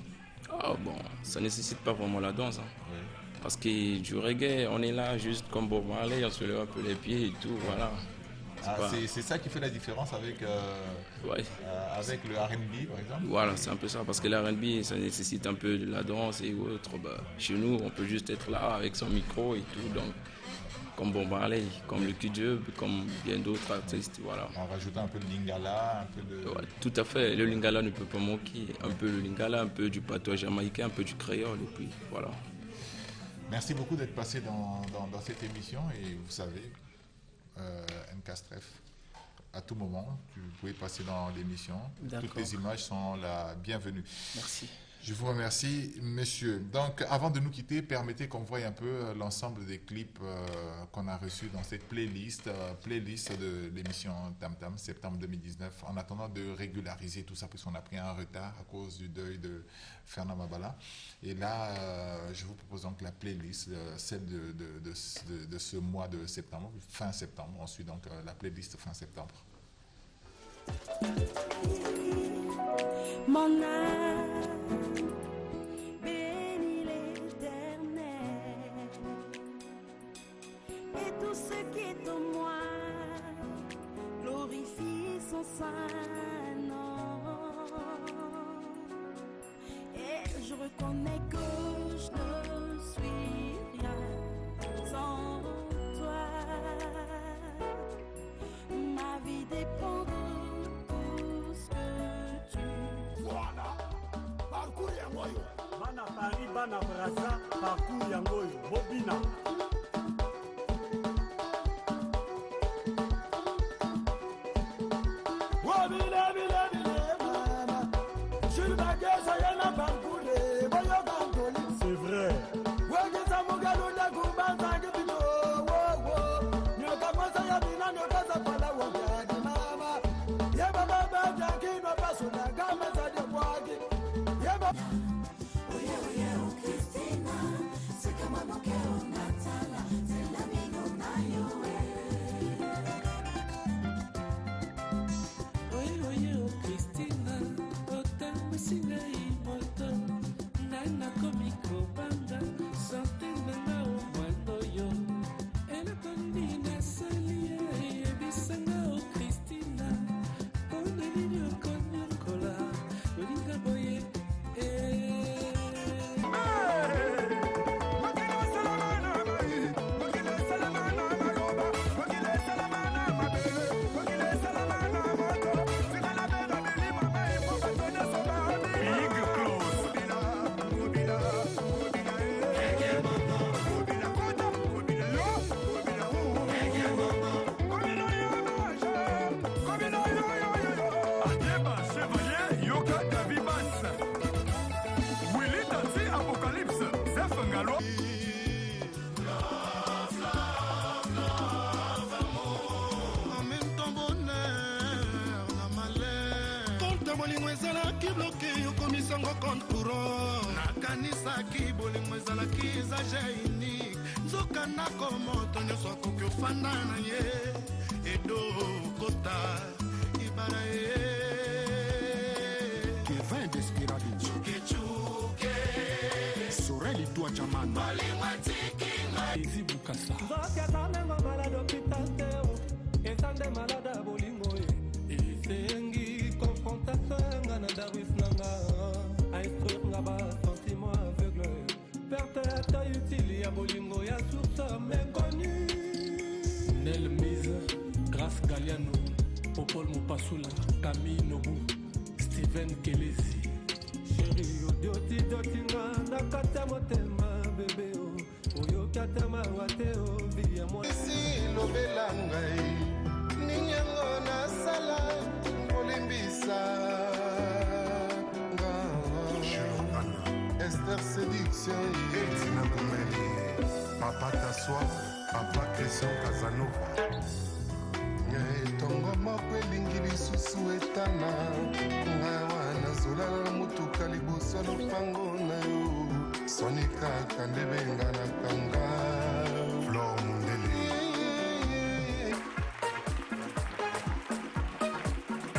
Ah bon, ça ne nécessite pas vraiment la danse. Hein. Oui. Parce que du reggae, on est là juste comme Bob Marley, on se lève un peu les pieds et tout, voilà. C'est ça qui fait la différence avec le R&B, par exemple? Voilà, c'est un peu ça, parce que le R&B, ça nécessite un peu de la danse et autres. Bah, chez nous, on peut juste être là avec son micro et tout, donc comme Bob Marley, comme Lucky Dube, comme bien d'autres artistes, voilà. En rajoutant un peu de lingala, un peu de... Ouais, tout à fait, le lingala ne peut pas manquer. Un peu le lingala, un peu du patois jamaïcain, un peu du créole, et puis voilà. Merci beaucoup d'être passé dans cette émission, et vous savez, Nkastref, à tout moment, vous pouvez passer dans l'émission. Toutes les images sont la bienvenue. Merci. Je vous remercie, messieurs. Donc, avant de nous quitter, permettez qu'on voie un peu l'ensemble des clips qu'on a reçus dans cette playlist de l'émission Tam Tam, septembre 2019, en attendant de régulariser tout ça, puisqu'on a pris un retard à cause du deuil de Fernand Mabala. Et là, je vous propose donc la playlist, celle de ce mois de septembre, fin septembre. On suit donc la playlist fin septembre. Mon âme bénit l'Éternel, et tout ce qui est en moi glorifie son saint nom. Et je reconnais que je ne suis rien sans toi. Ma vie dépend de tout ce que tu. Voilà, parcours ya moyo, mana parcours yango oyo bobina c'est vrai. sango compte courant nakanisaki bolingo ezalaki usage unique nzoka nakomoto nyonso akoki ofanda na ye edo kota ibala ye Kevin Desperado Chuke Sorel Idua Jaman Bolingo tikinga Ezi Bukasa Nzoka tanengo malade hôpital teo Esande malade bolingo Esengi confrontation na Darwis nanga Instruire nga ba sentiment aveugle Peut-être utile ya bolingo ya source méconnue Nel Mise Grâce Galiano Popol Mopasula Camille Nobu Steven Kelesi Chéri odioti dotinga nakata motema bébé oyo katama wateo via moi Si lobela ngai ninyango nasala olimbisa Esther Séduction Etina Boumeli Papa Tassoa Papa Christian Casanova Tongo moko elingi lisusu etana ngai wana zolala na motuka liboso ya lopango na yo soni kaka nde benganaka nga Flor Mundele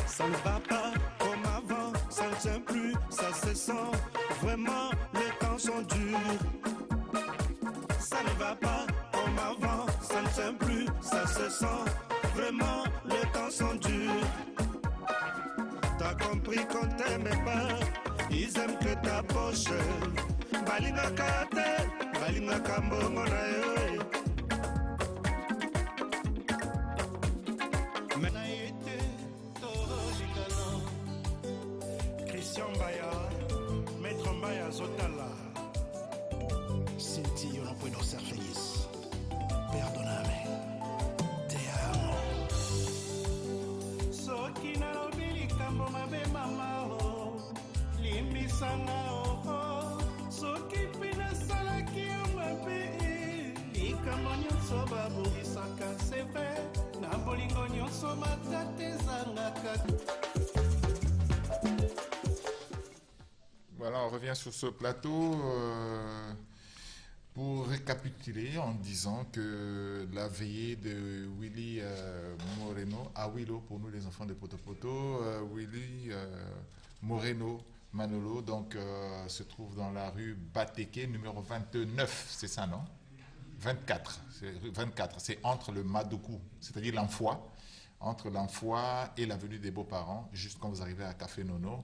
Ça ne va pas comme avant, ça ne tient plus, ça se sent. Vraiment, les temps sont durs. Ça ne va pas comme avant, ça ne tient plus, ça se sent. Vraiment, les temps sont durs. T'as compris qu'on t'aimait pas, ils aiment que ta poche. Balinga kate, balinga kambongo na yo. Christian Baya, Maître Mbaya Zotala, Sinti, yo no puedo ser feliz. Perdóname. Te amo. Soki nalobi likambo mabe mama o, limbisanga o, soki mpe nasalaki yo mabe, likambo nyonso babongisaka c'est vrai, na bolingo nyonso matata ezangaka. Voilà, on revient sur ce plateau pour récapituler en disant que la veillée de Willy Moreno, à Willow pour nous les enfants de Potopoto, Willy Moreno Manolo, donc se trouve dans la rue Bateke, numéro 29, c'est ça non 24, c'est entre le Madoukou, c'est-à-dire l'Enfoi, entre l'Enfoi et l'avenue des Beaux-Parents, juste quand vous arrivez à Café Nono.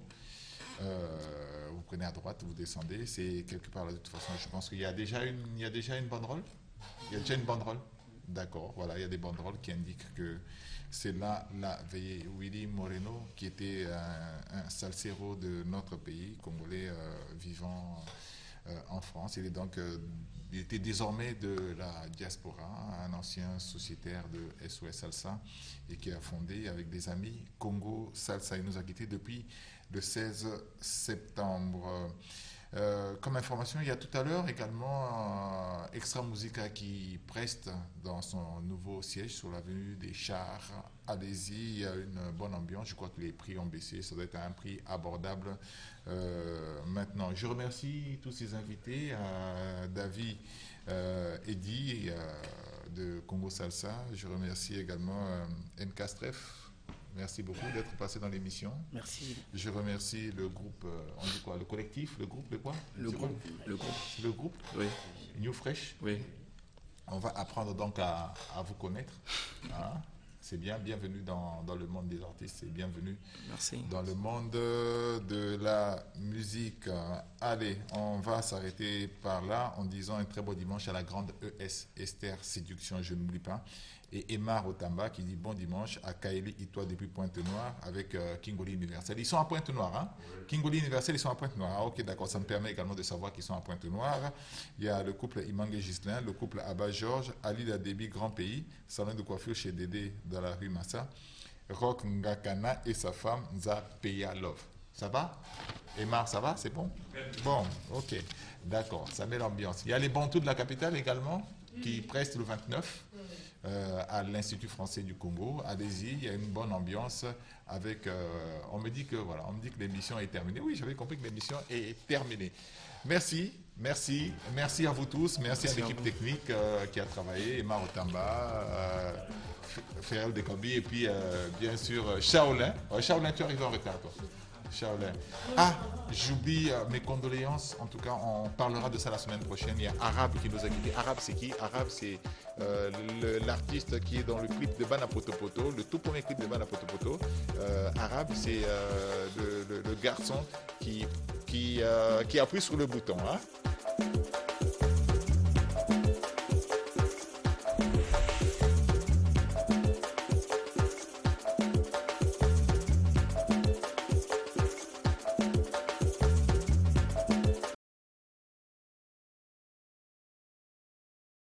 Vous prenez à droite, vous descendez, c'est quelque part là de toute façon. Je pense qu'il y a déjà une banderole. Il y a déjà une banderole. D'accord, voilà, il y a des banderoles qui indiquent que c'est là la veillée. Willy Moreno, qui était un salsero de notre pays, congolais vivant en France. Il était désormais de la diaspora, un ancien sociétaire de SOS Salsa et qui a fondé avec des amis Congo Salsa. Il nous a quittés depuis le 16 septembre. Comme information, il y a tout à l'heure également Extra Musica qui preste dans son nouveau siège sur l'avenue des Chars. Allez-y, il y a une bonne ambiance. Je crois que les prix ont baissé. Ça doit être à un prix abordable maintenant. Je remercie tous ces invités, David, Eddy de Congo Salsa. Je remercie également Nkastref. Merci beaucoup d'être passé dans l'émission. Merci. Je remercie le groupe, on dit quoi, le collectif, le groupe de quoi? Le groupe. Le groupe. Oui. New Fresh. Oui. On va apprendre donc à vous connaître. Hein? C'est bien, bienvenue dans le monde des artistes et bienvenue dans le monde de la musique. Allez, on va s'arrêter par là en disant un très beau dimanche à la grande ES, Esther Séduction, je n'oublie pas. Et Emma Rotamba qui dit bon dimanche à Kaeli Itoa depuis Pointe-Noire avec Kingoli Universel. Ils sont à Pointe-Noire, hein? Kingoli Universel, ils sont à Pointe-Noire. Ah, ok, d'accord, ça me permet également de savoir qu'ils sont à Pointe-Noire. Il y a le couple Imangue Gislain, le couple Abba Georges, Ali Dadebi, Grand Pays, salon de coiffure chez Dédé dans la rue Massa, Rock Ngakana et sa femme Nza Peya Love. Ça va? Emma, ça va? C'est bon? Bon, ok, d'accord, ça met l'ambiance. Il y a les Bantous de la capitale également qui prestent le 29. À l'Institut français du Congo. Allez-y, il y a une bonne ambiance avec... on me dit que l'émission est terminée. Oui, j'avais compris que l'émission est terminée. Merci à vous tous. Merci à l'équipe technique qui a travaillé, Emma Rotamba, Ferrel Dekambi et puis bien sûr Shaolin. Shaolin, tu arrives en retard, toi. Shaolin. Ah, j'oublie mes condoléances. En tout cas, on parlera de ça la semaine prochaine. Il y a Arabe qui nous a quittés. Arabe, c'est qui? Arabe, c'est l'artiste qui est dans le clip de Bana Poto Poto, le tout premier clip de Bana Poto Poto. Arabe, c'est le garçon qui appuie sur le bouton. Hein.